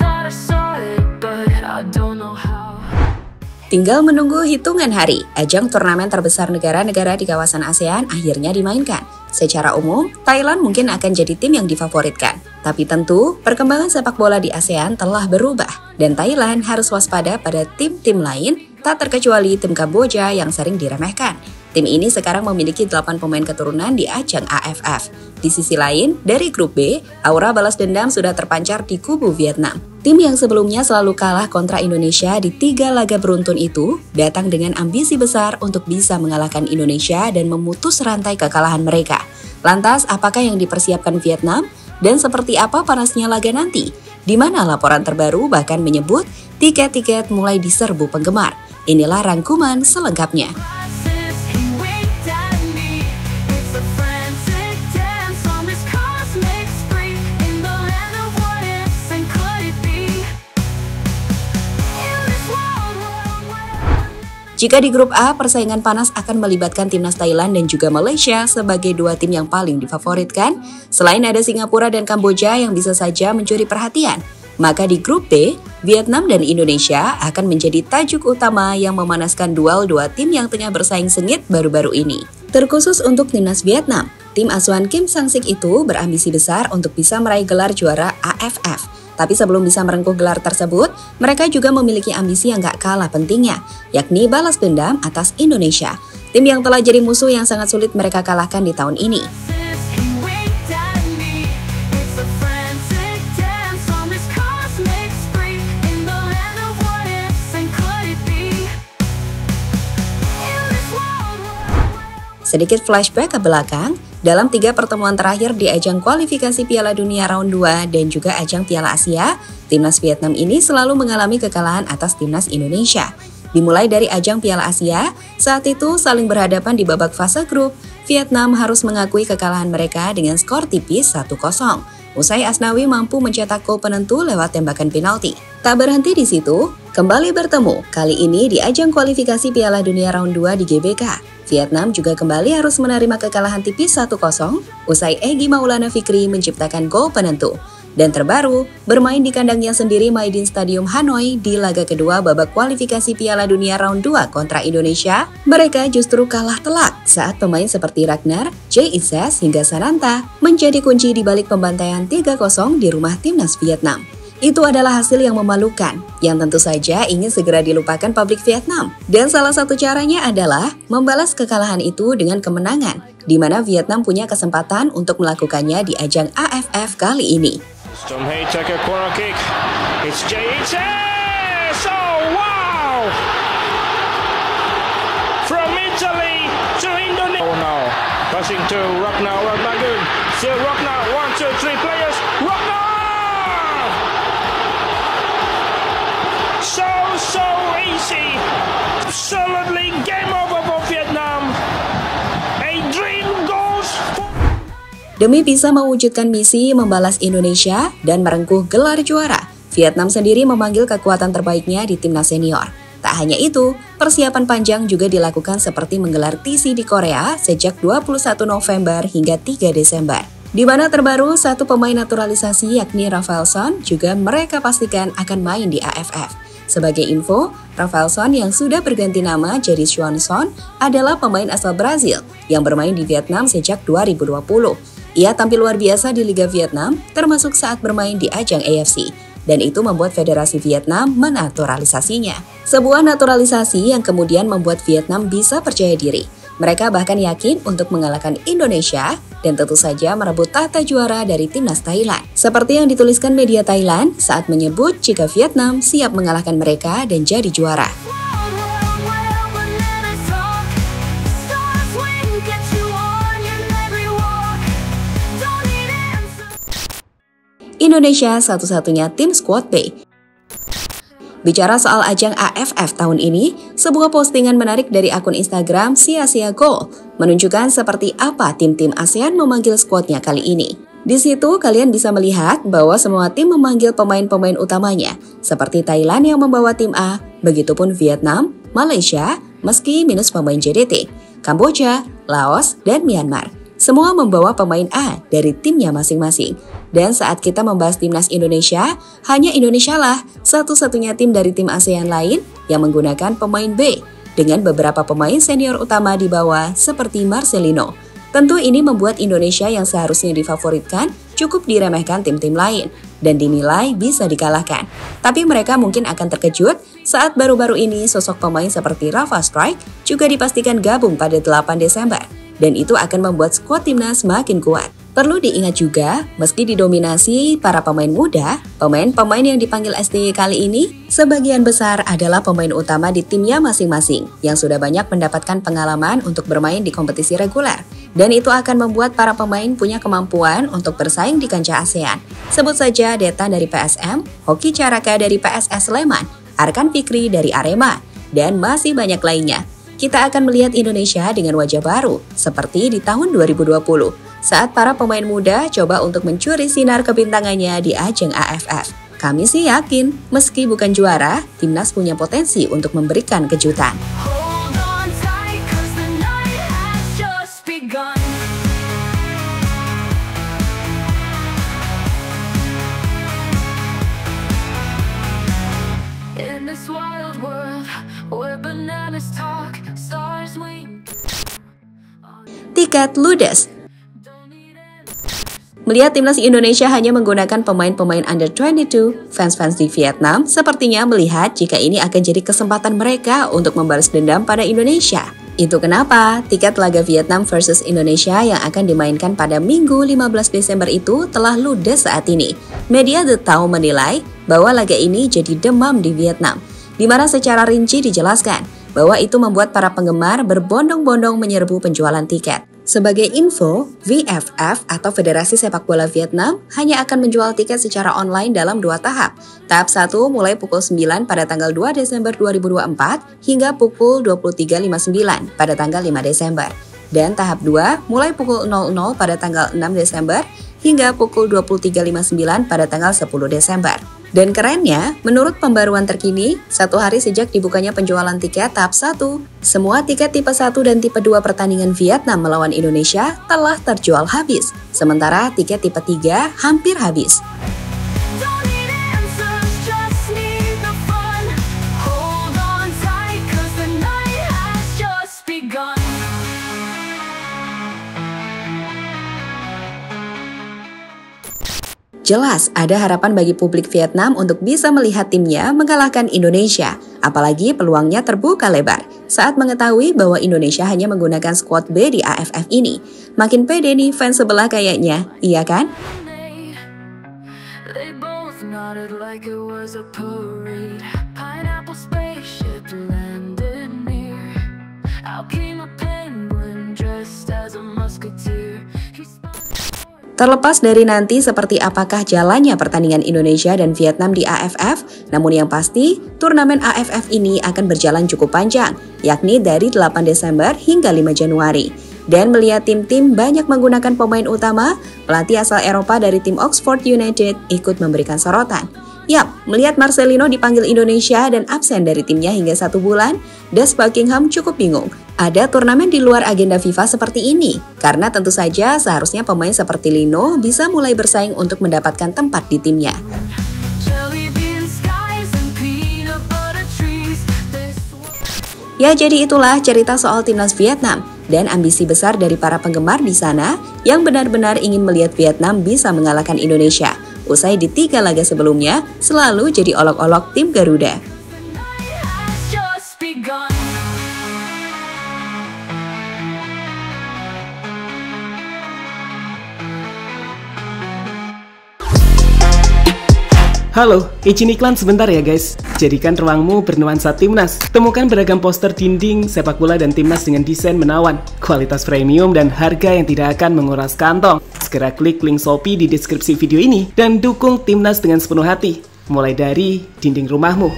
thought I saw it, but I don't know how. Tinggal menunggu hitungan hari, ajang turnamen terbesar negara-negara di kawasan ASEAN akhirnya dimainkan. Secara umum, Thailand mungkin akan jadi tim yang difavoritkan. Tapi tentu, perkembangan sepak bola di ASEAN telah berubah. Dan Thailand harus waspada pada tim-tim lain, tak terkecuali tim Kamboja yang sering diremehkan. Tim ini sekarang memiliki 8 pemain keturunan di ajang AFF. Di sisi lain, dari grup B, aura balas dendam sudah terpancar di kubu Vietnam. Tim yang sebelumnya selalu kalah kontra Indonesia di 3 laga beruntun itu, datang dengan ambisi besar untuk bisa mengalahkan Indonesia dan memutus rantai kekalahan mereka. Lantas, apakah yang dipersiapkan Vietnam? Dan seperti apa panasnya laga nanti? Di mana laporan terbaru bahkan menyebut tiket-tiket mulai diserbu penggemar. Inilah rangkuman selengkapnya. Jika di grup A, persaingan panas akan melibatkan timnas Thailand dan juga Malaysia sebagai 2 tim yang paling difavoritkan. Selain ada Singapura dan Kamboja yang bisa saja mencuri perhatian, maka di grup B, Vietnam dan Indonesia akan menjadi tajuk utama yang memanaskan duel 2 tim yang tengah bersaing sengit baru-baru ini. Terkhusus untuk timnas Vietnam, tim asuhan Kim Sang-sik itu berambisi besar untuk bisa meraih gelar juara AFF. Tapi sebelum bisa merengkuh gelar tersebut, mereka juga memiliki ambisi yang gak kalah pentingnya, yakni balas dendam atas Indonesia, tim yang telah jadi musuh yang sangat sulit mereka kalahkan di tahun ini. Sedikit flashback ke belakang, dalam 3 pertemuan terakhir di ajang kualifikasi Piala Dunia Round 2 dan juga ajang Piala Asia, timnas Vietnam ini selalu mengalami kekalahan atas timnas Indonesia. Dimulai dari ajang Piala Asia, saat itu saling berhadapan di babak fase grup, Vietnam harus mengakui kekalahan mereka dengan skor tipis 1-0. Usai Asnawi mampu mencetak gol penentu lewat tembakan penalti. Tak berhenti di situ, kembali bertemu, kali ini di ajang kualifikasi Piala Dunia Round 2 di GBK. Vietnam juga kembali harus menerima kekalahan tipis 1-0 usai Egy Maulana Fikri menciptakan gol penentu. Dan terbaru, bermain di kandangnya sendiri Maidin Stadium Hanoi di laga kedua babak kualifikasi Piala Dunia Round 2 kontra Indonesia, mereka justru kalah telak saat pemain seperti Ragnar, Jay Ises hingga Sananta menjadi kunci di balik pembantaian 3-0 di rumah timnas Vietnam. Itu adalah hasil yang memalukan, yang tentu saja ingin segera dilupakan publik Vietnam. Dan salah satu caranya adalah membalas kekalahan itu dengan kemenangan, di mana Vietnam punya kesempatan untuk melakukannya di ajang AFF kali ini. Absolutely game over for Vietnam. A dream goes. Demi bisa mewujudkan misi membalas Indonesia dan merengkuh gelar juara, Vietnam sendiri memanggil kekuatan terbaiknya di timnas senior. Tak hanya itu, persiapan panjang juga dilakukan seperti menggelar TC di Korea sejak 21 November hingga 3 Desember. Di mana terbaru satu pemain naturalisasi yakni Rafaelson juga mereka pastikan akan main di AFF. Sebagai info, Rafaelson yang sudah berganti nama jadi Swanson adalah pemain asal Brazil yang bermain di Vietnam sejak 2020. Ia tampil luar biasa di Liga Vietnam, termasuk saat bermain di ajang AFC. Dan itu membuat Federasi Vietnam menaturalisasinya. Sebuah naturalisasi yang kemudian membuat Vietnam bisa percaya diri. Mereka bahkan yakin untuk mengalahkan Indonesia dan tentu saja merebut tahta juara dari timnas Thailand. Seperti yang dituliskan media Thailand saat menyebut jika Vietnam siap mengalahkan mereka dan jadi juara. Indonesia satu-satunya tim skuad B. Bicara soal ajang AFF tahun ini, sebuah postingan menarik dari akun Instagram Sia-Sia Goal menunjukkan seperti apa tim-tim ASEAN memanggil skuadnya kali ini. Di situ kalian bisa melihat bahwa semua tim memanggil pemain-pemain utamanya, seperti Thailand yang membawa tim A, begitupun Vietnam, Malaysia, meski minus pemain JDT, Kamboja, Laos, dan Myanmar. semua membawa pemain A dari timnya masing-masing. Dan saat kita membahas timnas Indonesia, hanya Indonesia lah satu-satunya tim dari tim ASEAN lain yang menggunakan pemain B dengan beberapa pemain senior utama di bawah seperti Marcelino. Tentu ini membuat Indonesia yang seharusnya difavoritkan cukup diremehkan tim-tim lain dan dinilai bisa dikalahkan. Tapi mereka mungkin akan terkejut saat baru-baru ini sosok pemain seperti Rafa Strijk juga dipastikan gabung pada 8 Desember. Dan itu akan membuat skuad timnas makin kuat. Perlu diingat juga, meski didominasi para pemain muda, pemain-pemain yang dipanggil STY kali ini sebagian besar adalah pemain utama di timnya masing-masing yang sudah banyak mendapatkan pengalaman untuk bermain di kompetisi reguler. Dan itu akan membuat para pemain punya kemampuan untuk bersaing di kancah ASEAN. Sebut saja Detan dari PSM, Hoki Caraka dari PSS Sleman, Arkan Fikri dari Arema, dan masih banyak lainnya. Kita akan melihat Indonesia dengan wajah baru, seperti di tahun 2020. Saat para pemain muda coba untuk mencuri sinar kebintangannya di ajang AFF. Kami sih yakin, meski bukan juara, timnas punya potensi untuk memberikan kejutan. Hold on tight, 'cause the night has just begun. In this wild world where bananas talk, stars wink. Tiket ludes. Melihat timnas Indonesia hanya menggunakan pemain-pemain under 22, fans-fans di Vietnam sepertinya melihat jika ini akan jadi kesempatan mereka untuk membalas dendam pada Indonesia. Itu kenapa tiket laga Vietnam versus Indonesia yang akan dimainkan pada Minggu 15 Desember itu telah ludes saat ini. Media The Tao menilai bahwa laga ini jadi demam di Vietnam, di mana secara rinci dijelaskan bahwa itu membuat para penggemar berbondong-bondong menyerbu penjualan tiket. Sebagai info, VFF atau Federasi Sepak Bola Vietnam hanya akan menjual tiket secara online dalam 2 tahap. Tahap 1 mulai pukul 9 pada tanggal 2 Desember 2024 hingga pukul 23.59 pada tanggal 5 Desember. Dan tahap 2 mulai pukul 00 pada tanggal 6 Desember hingga pukul 23.59 pada tanggal 10 Desember. Dan kerennya, menurut pembaruan terkini, 1 hari sejak dibukanya penjualan tiket tahap 1, semua tiket tipe 1 dan tipe 2 pertandingan Vietnam melawan Indonesia telah terjual habis. Sementara tiket tipe 3 hampir habis. Don't need answers, just need the fun. Hold on tight, 'cause the night has just begun. Jelas ada harapan bagi publik Vietnam untuk bisa melihat timnya mengalahkan Indonesia. Apalagi peluangnya terbuka lebar saat mengetahui bahwa Indonesia hanya menggunakan skuad B di AFF ini. Makin pede nih fans sebelah kayaknya, iya kan? They both nodded like it was a parade. Pineapple spaceship landed near. Out came a penguin dressed as a musketeer. Terlepas dari nanti seperti apakah jalannya pertandingan Indonesia dan Vietnam di AFF, namun yang pasti turnamen AFF ini akan berjalan cukup panjang, yakni dari 8 Desember hingga 5 Januari. Dan melihat tim-tim banyak menggunakan pemain utama, pelatih asal Eropa dari tim Oxford United ikut memberikan sorotan. Yap, melihat Marcelino dipanggil Indonesia dan absen dari timnya hingga 1 bulan, Des Buckingham cukup bingung. Ada turnamen di luar agenda FIFA seperti ini, karena tentu saja seharusnya pemain seperti Lino bisa mulai bersaing untuk mendapatkan tempat di timnya. Ya, jadi itulah cerita soal timnas Vietnam dan ambisi besar dari para penggemar di sana yang benar-benar ingin melihat Vietnam bisa mengalahkan Indonesia. Usai di 3 laga sebelumnya, selalu jadi olok-olok tim Garuda. Halo, izin iklan sebentar ya guys. Jadikan ruangmu bernuansa timnas. Temukan beragam poster dinding, sepak bola dan timnas dengan desain menawan, kualitas premium dan harga yang tidak akan menguras kantong. Segera klik link Shopee di deskripsi video ini dan dukung timnas dengan sepenuh hati. Mulai dari dinding rumahmu.